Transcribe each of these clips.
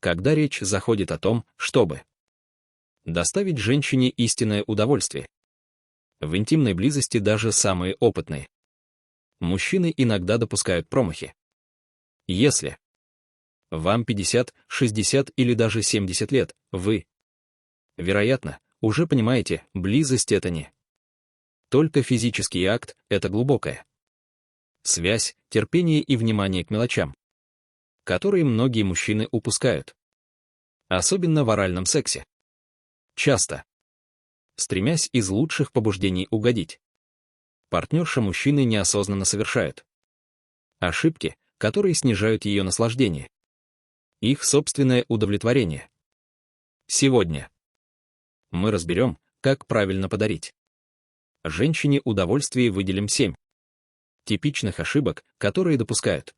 Когда речь заходит о том, чтобы доставить женщине истинное удовольствие. В интимной близости даже самые опытные мужчины иногда допускают промахи. Если вам 50, 60 или даже 70 лет, вы, вероятно, уже понимаете, близость — это не только физический акт, это глубокая связь, терпение и внимание к мелочам, которые многие мужчины упускают. Особенно в оральном сексе. Часто, стремясь из лучших побуждений угодить, партнерша мужчины неосознанно совершают ошибки, которые снижают ее наслаждение, их собственное удовлетворение. Сегодня мы разберем, как правильно подарить женщине удовольствие, и выделим 7 типичных ошибок, которые допускают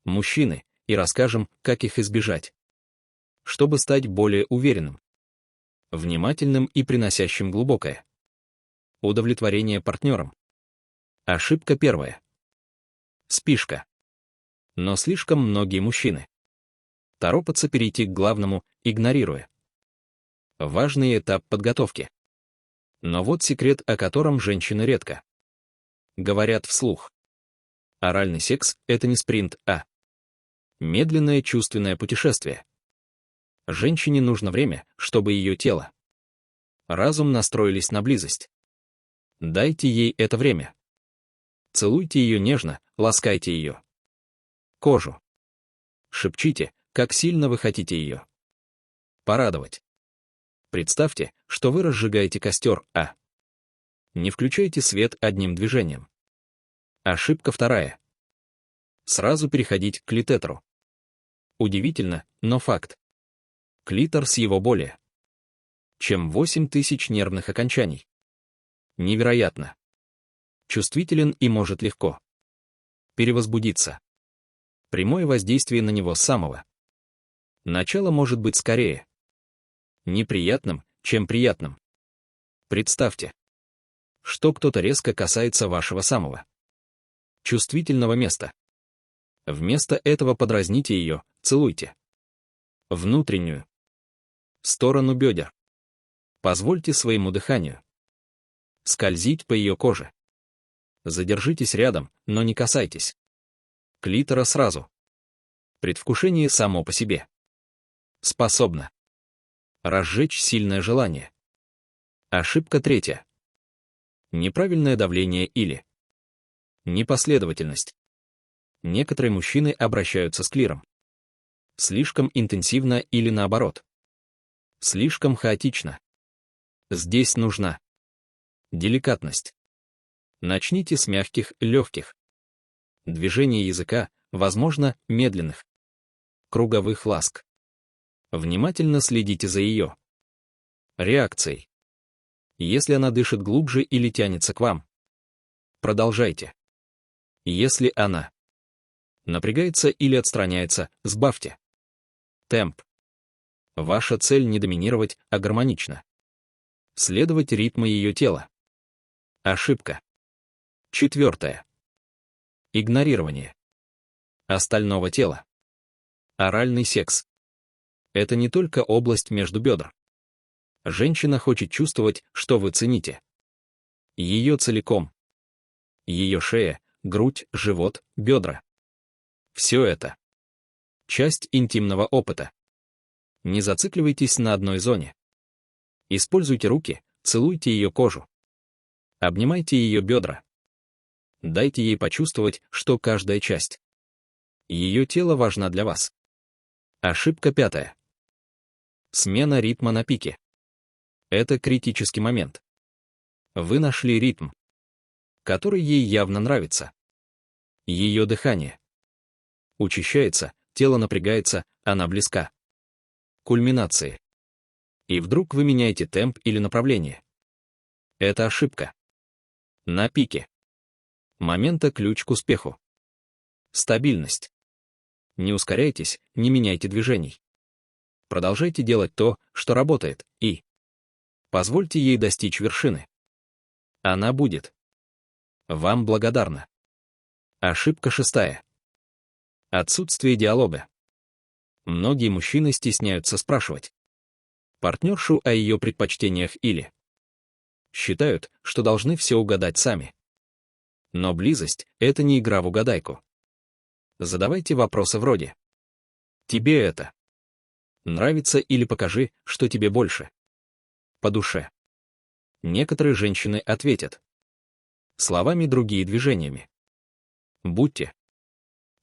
мужчины, и расскажем, как их избежать, чтобы стать более уверенным, внимательным и приносящим глубокое удовлетворение партнерам. Ошибка первая. Спишка. Но слишком многие мужчины торопятся перейти к главному, игнорируя важный этап подготовки. Но вот секрет, о котором женщины редко говорят вслух. Оральный секс — это не спринт, а медленное чувственное путешествие. Женщине нужно время, чтобы ее тело, разум настроились на близость. Дайте ей это время. Целуйте ее нежно, ласкайте ее кожу. Шепчите, как сильно вы хотите ее порадовать. Представьте, что вы разжигаете костер, а не включайте свет одним движением. Ошибка вторая. Сразу переходить к клитотеру. Удивительно, но факт. Клитор с его более чем 8000 нервных окончаний. Невероятно чувствителен и может легко перевозбудиться. Прямое воздействие на него с самого начала может быть скорее неприятным, чем приятным. Представьте, что кто-то резко касается вашего самого чувствительного места. Вместо этого подразните ее, целуйте внутреннюю сторону бедер. Позвольте своему дыханию скользить по ее коже. Задержитесь рядом, но не касайтесь клитора сразу. Предвкушение само по себе способно разжечь сильное желание. Ошибка третья. Неправильное давление или непоследовательность. Некоторые мужчины обращаются с клитором слишком интенсивно или наоборот, слишком хаотично. Здесь нужна деликатность. Начните с мягких, легких движений языка, возможно, медленных, круговых ласк. Внимательно следите за ее реакцией. Если она дышит глубже или тянется к вам, продолжайте. Если она напрягается или отстраняется, сбавьте темп. Ваша цель не доминировать, а гармонично следовать ритму ее тела. Ошибка четвертая. Игнорирование остального тела. Оральный секс — это не только область между бедер. Женщина хочет чувствовать, что вы цените ее целиком. Ее шея, грудь, живот, бедра. Все это часть интимного опыта. Не зацикливайтесь на одной зоне. Используйте руки, целуйте ее кожу. Обнимайте ее бедра. Дайте ей почувствовать, что каждая часть ее тела важна для вас. Ошибка пятая. Смена ритма на пике. Это критический момент. Вы нашли ритм, который ей явно нравится. Ее дыхание учащается, тело напрягается, она близка к кульминации. И вдруг вы меняете темп или направление. Это ошибка. На пике момента ключ к успеху. Стабильность. Не ускоряйтесь, не меняйте движений. Продолжайте делать то, что работает, и позвольте ей достичь вершины. Она будет вам благодарна. Ошибка шестая. Отсутствие диалога. Многие мужчины стесняются спрашивать партнершу о ее предпочтениях или считают, что должны все угадать сами. Но близость — это не игра в угадайку. Задавайте вопросы вроде: «Тебе это нравится?» или «Покажи, что тебе больше по душе». Некоторые женщины ответят словами, другие движениями. Будьте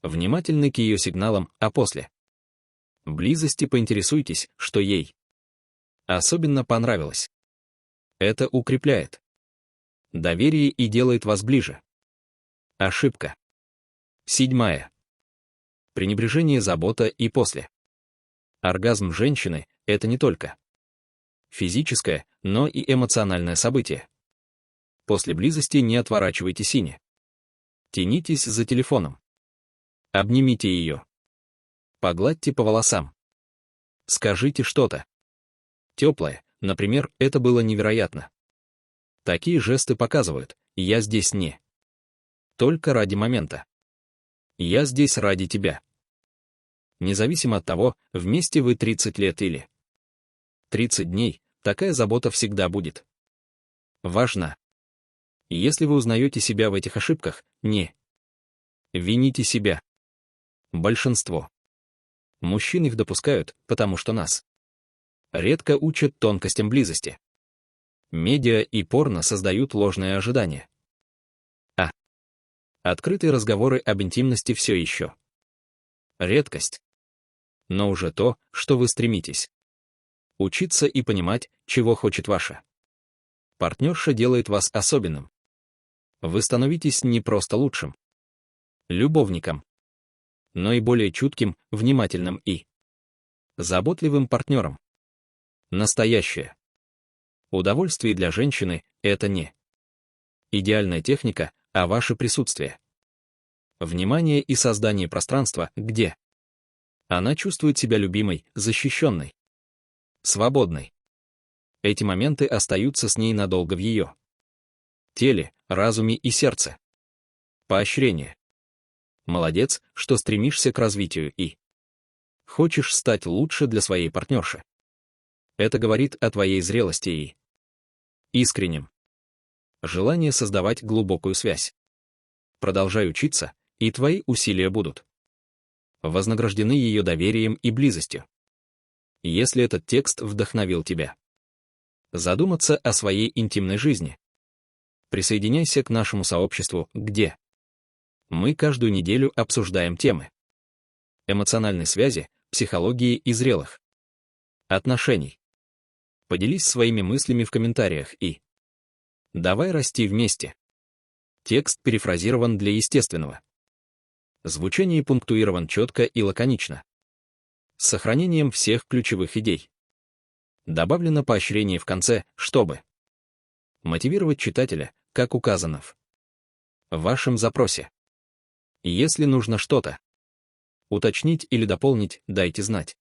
внимательны к ее сигналам, а после близости поинтересуйтесь, что ей особенно понравилось. Это укрепляет доверие и делает вас ближе. Ошибка 7. Пренебрежение, забота и после. Оргазм женщины — это не только физическое, но и эмоциональное событие. После близости не отворачивайтесь и не тянитесь за телефоном. Обнимите ее. Погладьте по волосам. Скажите что-то теплое, например, «Это было невероятно». Такие жесты показывают: «Я здесь не только ради момента. Я здесь ради тебя». Независимо от того, вместе вы 30 лет или 30 дней, такая забота всегда будет важна. Если вы узнаете себя в этих ошибках, не вините себя. Большинство мужчин их допускают, потому что нас редко учат тонкостям близости. Медиа и порно создают ложные ожидания. Открытые разговоры об интимности все еще редкость. Но уже то, что вы стремитесь учиться и понимать, чего хочет ваша партнерша, делает вас особенным. Вы становитесь не просто лучшим любовником, но и более чутким, внимательным и заботливым партнером. Настоящее удовольствие для женщины — это не идеальная техника, а ваше присутствие, внимание и создание пространства, где она чувствует себя любимой, защищенной, свободной. Эти моменты остаются с ней надолго в ее теле, разуме и сердце. Поощрение. Молодец, что стремишься к развитию и хочешь стать лучше для своей партнерши. Это говорит о твоей зрелости и искреннем желании создавать глубокую связь. Продолжай учиться, и твои усилия будут вознаграждены ее доверием и близостью. Если этот текст вдохновил тебя задуматься о своей интимной жизни, присоединяйся к нашему сообществу, где мы каждую неделю обсуждаем темы эмоциональной связи, психологии и зрелых отношений. Поделись своими мыслями в комментариях и давай расти вместе. Текст перефразирован для естественного звучания и пунктуирован четко и лаконично, с сохранением всех ключевых идей. Добавлено поощрение в конце, чтобы мотивировать читателя, как указано в вашем запросе. Если нужно что-то уточнить или дополнить, дайте знать.